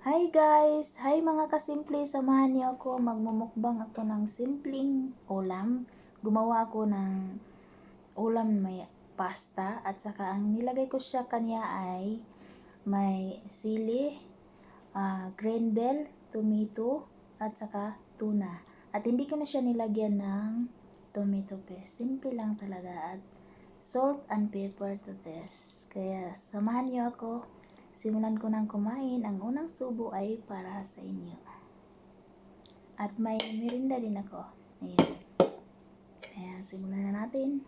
Hi guys! Hi mga kasimple! Samahan niyo ako. Magmumukbang ako ng simpleng ulam. Gumawa ako ng ulam may pasta at saka ang nilagay ko siya kanya ay may sili, green bell, tomato at saka tuna. At hindi ko na siya nilagyan ng tomato paste. Simple lang talaga at salt and pepper to this. Kaya samahan niyo ako. Simulan ko nang kumain. Ang unang subo ay para sa inyo. At may merinda din ako. Ayan. Kaya simulan na natin.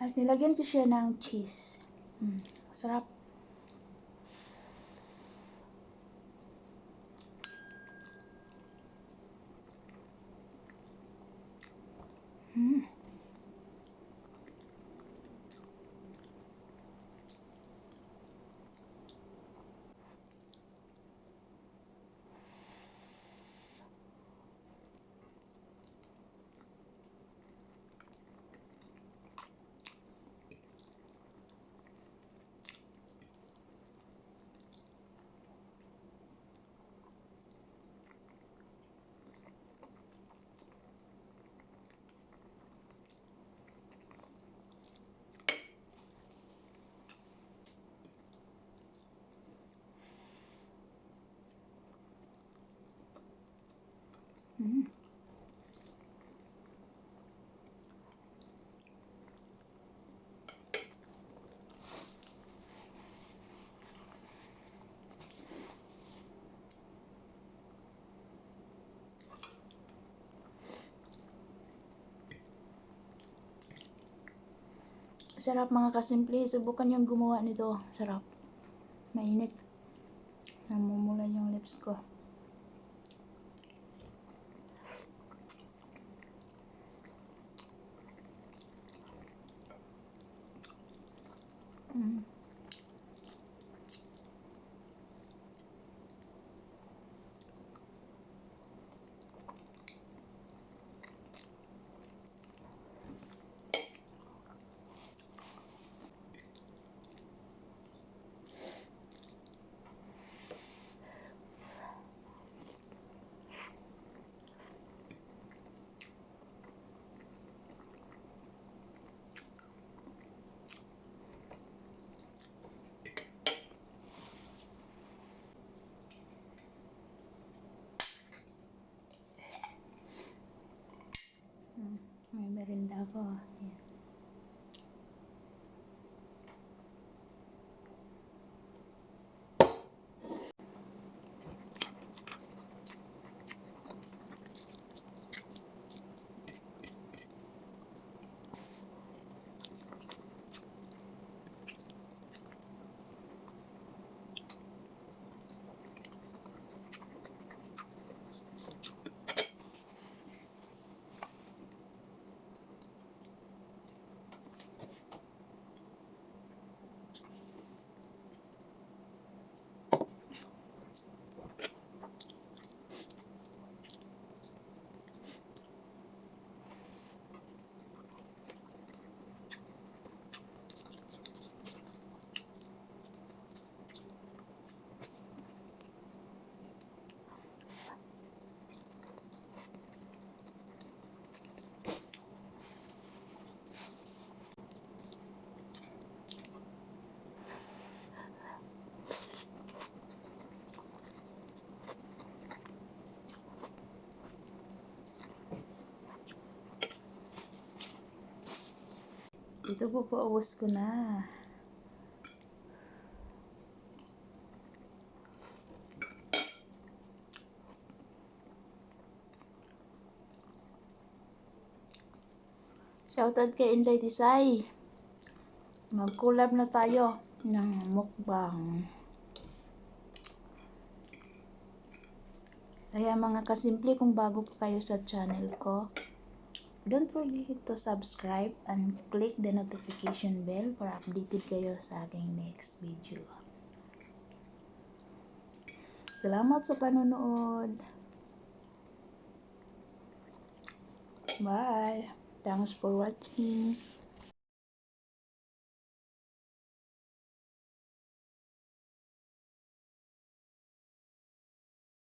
At nilagyan ko siya ng cheese. Sarap. Sarap mga kasimple. Subukan yung gumawa nito. Sarap. Mainit. Namumula yung lips ko. May merinda ako. Ayan. Ito po paubos ko na. Shoutout kay Inday Tisay. Mag-collab na tayo ng mukbang. Kaya mga kasimple, kung bago pa kayo sa channel ko, Don't forget to subscribe and click the notification bell para updated kayo sa aking next video. Salamat sa panonood. Bye. Thanks for watching.